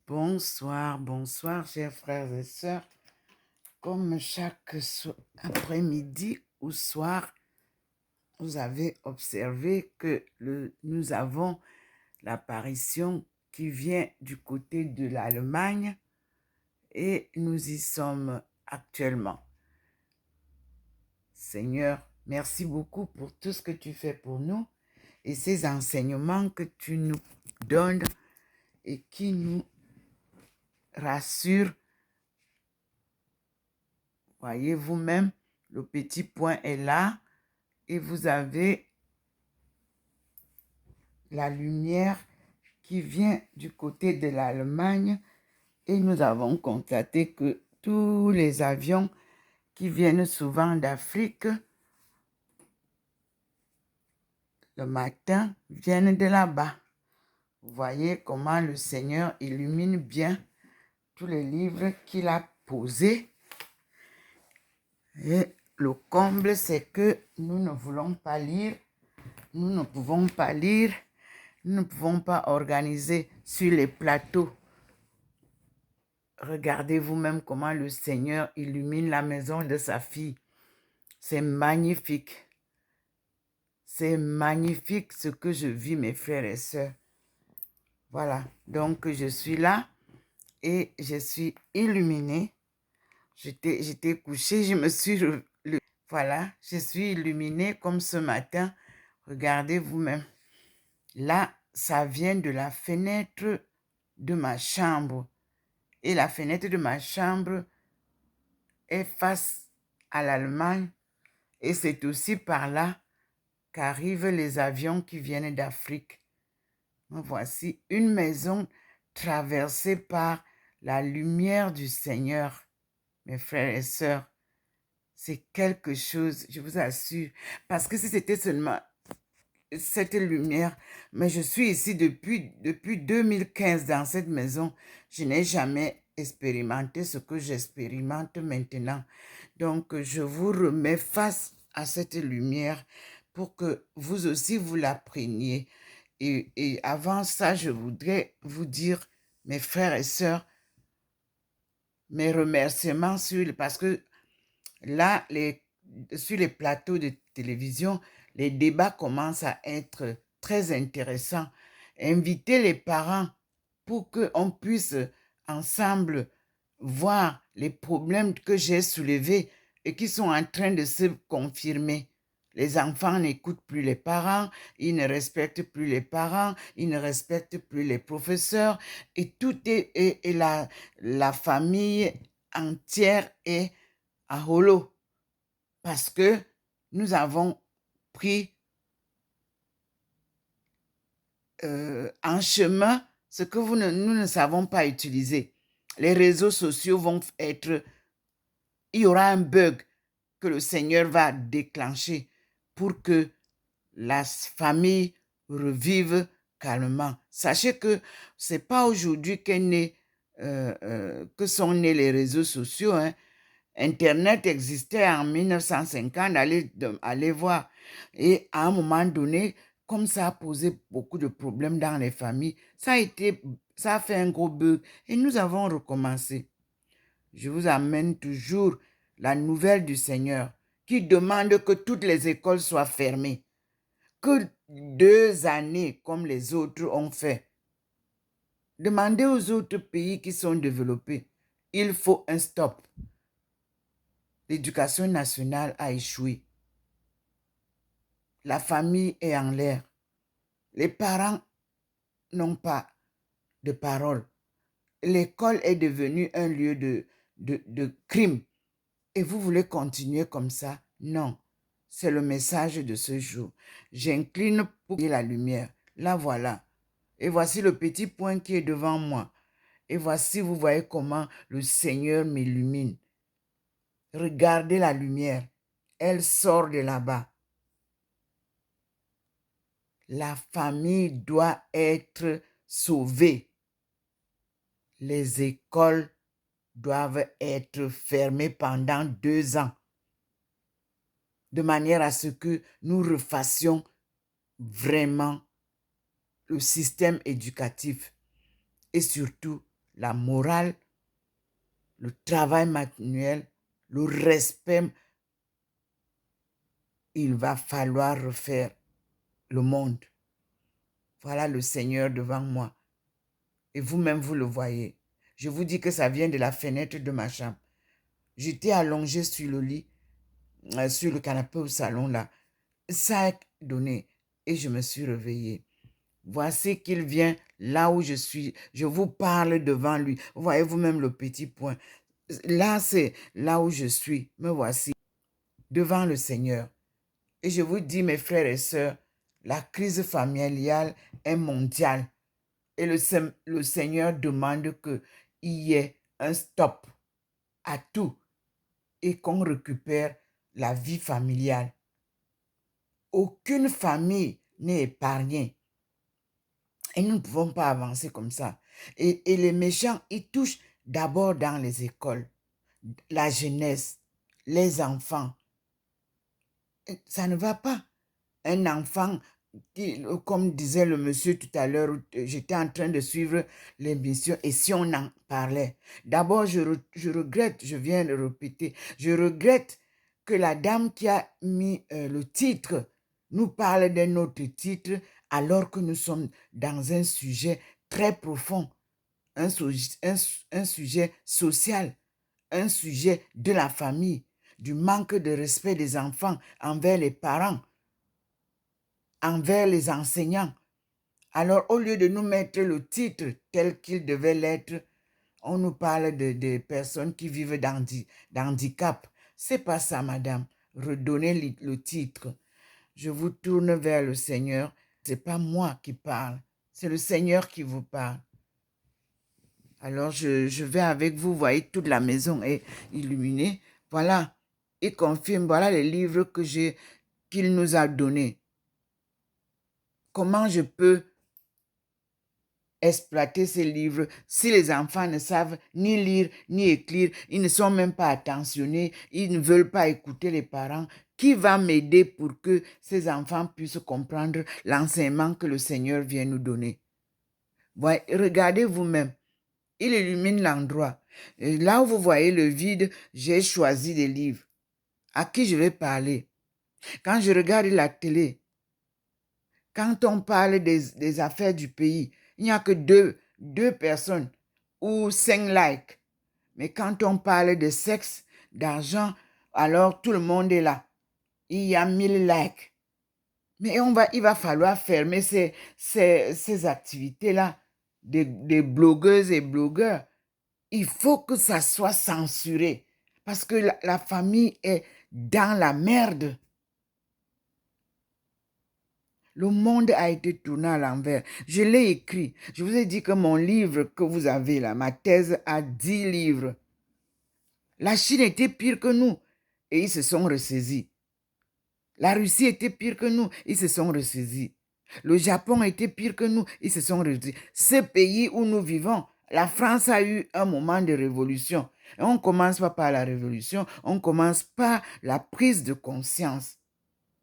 Bonsoir, bonsoir, chers frères et sœurs. Comme chaque après-midi ou soir, vous avez observé que nous avons l'apparition qui vient du côté de l'Allemagne et nous y sommes actuellement. Seigneur, merci beaucoup pour tout ce que tu fais pour nous et ces enseignements que tu nous donnes et qui nous rassurent. Voyez vous-même, le petit point est là et vous avez la lumière qui vient du côté de l'Allemagne et nous avons constaté que tous les avions qui viennent souvent d'Afrique le matin viennent de là-bas. Vous voyez comment le Seigneur illumine bien tous les livres qu'il a posés. Et le comble, c'est que nous ne voulons pas lire, nous ne pouvons pas lire, nous ne pouvons pas organiser sur les plateaux. Regardez vous-même comment le Seigneur illumine la maison de sa fille. C'est magnifique. C'est magnifique ce que je vis, mes frères et sœurs. Voilà, donc je suis là et je suis illuminée. J'étais couchée, je me suis relevée. Voilà, je suis illuminée comme ce matin. Regardez vous-même. Là, ça vient de la fenêtre de ma chambre. Et la fenêtre de ma chambre est face à l'Allemagne. Et c'est aussi par là qu'arrivent les avions qui viennent d'Afrique. Voici une maison traversée par la lumière du Seigneur. Mes frères et sœurs, c'est quelque chose, je vous assure. Parce que si c'était seulement cette lumière, mais je suis ici depuis 2015 dans cette maison, je n'ai jamais expérimenté ce que j'expérimente maintenant. Donc, je vous remets face à cette lumière pour que vous aussi vous la preniez. Et avant ça, je voudrais vous dire, mes frères et sœurs, mes remerciements parce que là, sur les plateaux de télévision, les débats commencent à être très intéressants. Invitez les parents pour qu'on puisse ensemble voir les problèmes que j'ai soulevés et qui sont en train de se confirmer. Les enfants n'écoutent plus les parents, ils ne respectent plus les parents, ils ne respectent plus les professeurs et la famille entière est à holo parce que nous avons pris en chemin ce que nous ne savons pas utiliser. Les réseaux sociaux vont être... Il y aura un bug que le Seigneur va déclencher pour que la famille revive calmement. Sachez que ce n'est pas aujourd'hui que sont nés les réseaux sociaux. Internet existait en 1950, allez voir. Et à un moment donné, comme ça a posé beaucoup de problèmes dans les familles, ça a fait un gros bug et nous avons recommencé. Je vous amène toujours la nouvelle du Seigneur qui demande que toutes les écoles soient fermées, que 2 années comme les autres ont fait. Demandez aux autres pays qui sont développés. Il faut un stop. L'éducation nationale a échoué. La famille est en l'air. Les parents n'ont pas de parole. L'école est devenue un lieu de crime. Et vous voulez continuer comme ça? Non. C'est le message de ce jour. J'incline pour la lumière. La voilà. Et voici le petit point qui est devant moi. Et voici, vous voyez comment le Seigneur m'illumine. Regardez la lumière. Elle sort de là-bas. La famille doit être sauvée. Les écoles doivent être fermées pendant 2 ans, de manière à ce que nous refassions vraiment le système éducatif et surtout la morale, le travail manuel, le respect. Il va falloir refaire le monde. Voilà le Seigneur devant moi. Et vous-même, vous le voyez. Je vous dis que ça vient de la fenêtre de ma chambre. J'étais allongée sur le lit, sur le canapé au salon là. Ça a donné et je me suis réveillée. Voici qu'il vient là où je suis. Je vous parle devant lui. Vous voyez vous-même le petit point. Là, c'est là où je suis. Me voici devant le Seigneur. Et je vous dis, mes frères et sœurs, la crise familiale est mondiale. Et le Seigneur demande qu'il y ait un stop à tout et qu'on récupère la vie familiale. Aucune famille n'est épargnée. Et nous ne pouvons pas avancer comme ça. Et les méchants, ils touchent d'abord dans les écoles, la jeunesse, les enfants. Ça ne va pas. Un enfant, comme disait le monsieur tout à l'heure, j'étais en train de suivre l'émission et si on en parlait. D'abord, je regrette, je viens de répéter, je regrette que la dame qui a mis le titre nous parle d'un autre titre alors que nous sommes dans un sujet très profond, un sujet social, un sujet de la famille, du manque de respect des enfants envers les parents, envers les enseignants. Alors, au lieu de nous mettre le titre tel qu'il devait l'être, on nous parle de personnes qui vivent d'handicap. C'est pas ça, madame. Redonnez le titre. Je vous tourne vers le Seigneur. C'est pas moi qui parle. C'est le Seigneur qui vous parle. Alors, je vais avec vous. Vous voyez, toute la maison est illuminée. Voilà. Il confirme, voilà les livres qu'il nous a donnés. Comment je peux exploiter ces livres si les enfants ne savent ni lire ni écrire, ils ne sont même pas attentionnés, ils ne veulent pas écouter les parents? Qui va m'aider pour que ces enfants puissent comprendre l'enseignement que le Seigneur vient nous donner? Voyez, regardez vous-même, il illumine l'endroit. Et là où vous voyez le vide, j'ai choisi des livres. À qui je vais parler? Quand je regarde la télé, quand on parle des affaires du pays, il n'y a que deux personnes ou 5 likes. Mais quand on parle de sexe, d'argent, alors tout le monde est là. Il y a 1000 likes. Mais il va falloir fermer ces activités-là des blogueuses et blogueurs. Il faut que ça soit censuré parce que la famille est dans la merde. Le monde a été tourné à l'envers. Je l'ai écrit. Je vous ai dit que mon livre que vous avez là, ma thèse a 10 livres. La Chine était pire que nous et ils se sont ressaisis. La Russie était pire que nous, ils se sont ressaisis. Le Japon était pire que nous, ils se sont ressaisis. Ce pays où nous vivons, la France a eu un moment de révolution. Et on ne commence pas par la révolution, on commence par la prise de conscience.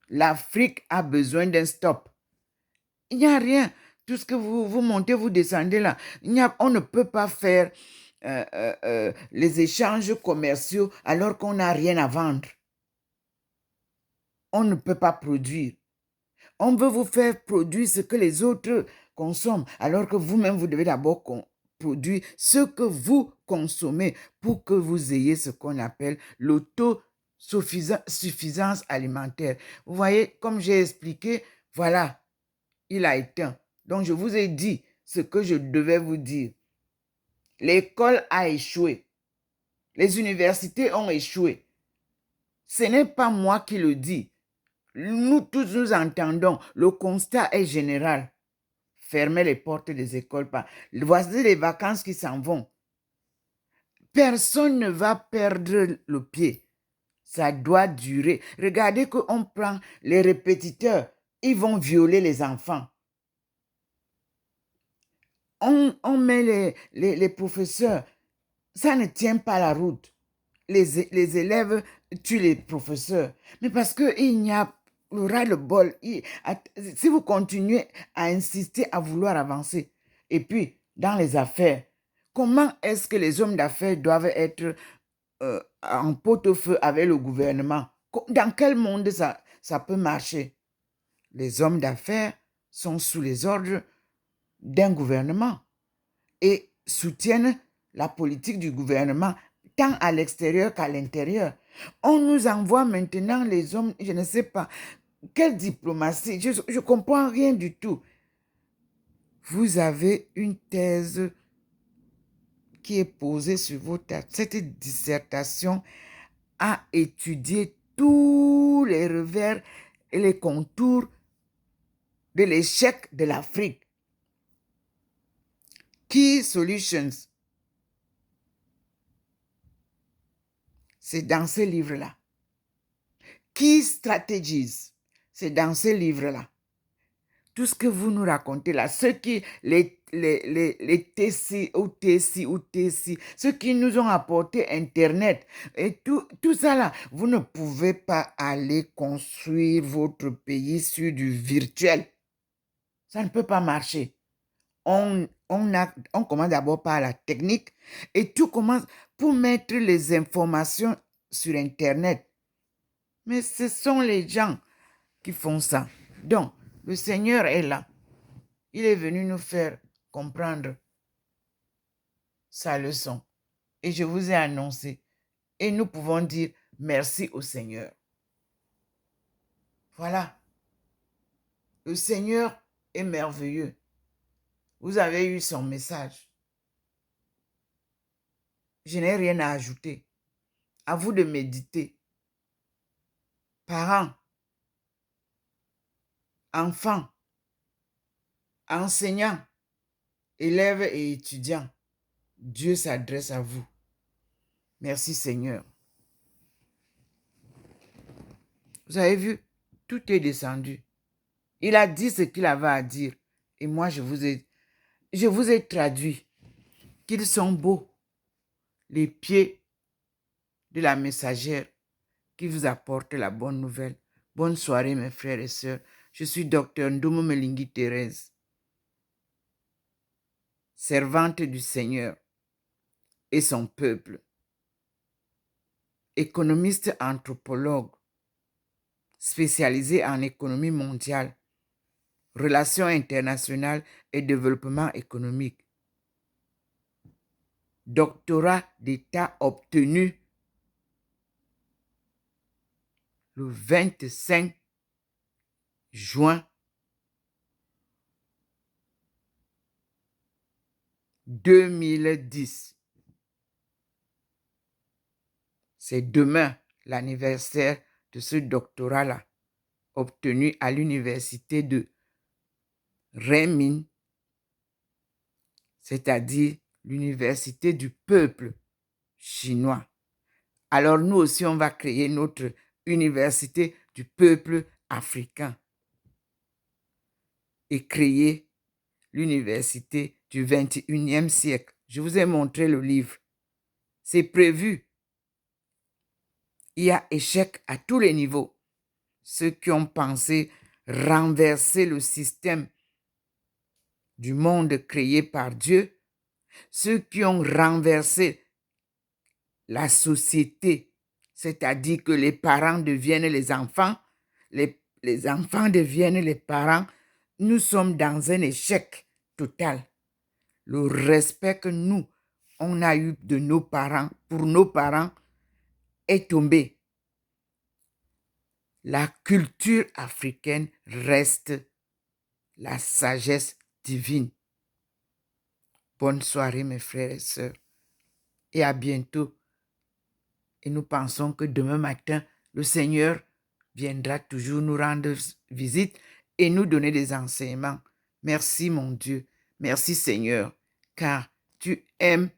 L'Afrique a besoin d'un stop. Il n'y a rien. Tout ce que vous montez, vous descendez là. On ne peut pas faire les échanges commerciaux alors qu'on n'a rien à vendre. On ne peut pas produire. On veut vous faire produire ce que les autres consomment alors que vous-même, vous devez d'abord produire ce que vous consommez pour que vous ayez ce qu'on appelle l'autosuffisance alimentaire. Vous voyez, comme j'ai expliqué, voilà, il a éteint. Donc, je vous ai dit ce que je devais vous dire. L'école a échoué. Les universités ont échoué. Ce n'est pas moi qui le dis. Nous tous nous entendons. Le constat est général. Fermez les portes des écoles. Voici les vacances qui s'en vont. Personne ne va perdre le pied. Ça doit durer. Regardez qu'on prend les répétiteurs. Ils vont violer les enfants. On met les professeurs. Ça ne tient pas la route. Les élèves tuent les professeurs. Mais parce qu'il n'y a le ras-le-bol. Si vous continuez à insister à vouloir avancer, et puis dans les affaires, Comment est-ce que les hommes d'affaires doivent être en pot-au-feu avec le gouvernement? Dans quel monde ça peut marcher? Les hommes d'affaires sont sous les ordres d'un gouvernement et soutiennent la politique du gouvernement tant à l'extérieur qu'à l'intérieur. On nous envoie maintenant les hommes, je ne sais pas, quelle diplomatie, je ne comprends rien du tout. Vous avez une thèse qui est posée sur vos tables. Cette dissertation a étudié tous les revers et les contours de l'échec de l'Afrique. Key Solutions. C'est dans ce livre-là. Key Strategies. C'est dans ce livre-là. Tout ce que vous nous racontez là, ceux qui, les TC ou TC, ceux qui nous ont apporté Internet, et tout ça là, vous ne pouvez pas aller construire votre pays sur du virtuel. Ça ne peut pas marcher. On commence d'abord par la technique et tout commence pour mettre les informations sur Internet. Mais ce sont les gens qui font ça. Donc, le Seigneur est là. Il est venu nous faire comprendre sa leçon. Et je vous ai annoncé. Et nous pouvons dire merci au Seigneur. Voilà. Le Seigneur est merveilleux. Vous avez eu son message. Je n'ai rien à ajouter. À vous de méditer. Parents, enfants, enseignants, élèves et étudiants, Dieu s'adresse à vous. Merci Seigneur. Vous avez vu, tout est descendu. Il a dit ce qu'il avait à dire. Et moi, je vous ai traduit qu'ils sont beaux, les pieds de la messagère qui vous apporte la bonne nouvelle. Bonne soirée, mes frères et sœurs. Je suis Dr Ndomo Melingi Thérèse, servante du Seigneur et son peuple, économiste anthropologue, spécialisé en économie mondiale, relations internationales et développement économique. Doctorat d'État obtenu le 25 juin 2010. C'est demain l'anniversaire de ce doctorat-là, obtenu à l'université de Renmin, c'est-à-dire l'université du peuple chinois. Alors nous aussi, on va créer notre université du peuple africain et créer l'université du 21e siècle. Je vous ai montré le livre. C'est prévu. Il y a échec à tous les niveaux. Ceux qui ont pensé renverser le système du monde créé par Dieu, ceux qui ont renversé la société, c'est-à-dire que les parents deviennent les enfants, les enfants deviennent les parents, nous sommes dans un échec total. Le respect que nous, on a eu de nos parents, pour nos parents, est tombé. La culture africaine reste la sagesse divine. Bonne soirée, mes frères et sœurs, et à bientôt. Et nous pensons que demain matin, le Seigneur viendra toujours nous rendre visite et nous donner des enseignements. Merci, mon Dieu. Merci, Seigneur, car tu aimes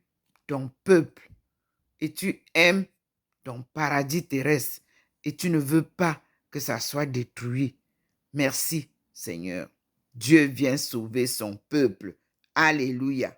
ton peuple et tu aimes ton paradis terrestre et tu ne veux pas que ça soit détruit. Merci, Seigneur. Dieu vient sauver son peuple. Alléluia.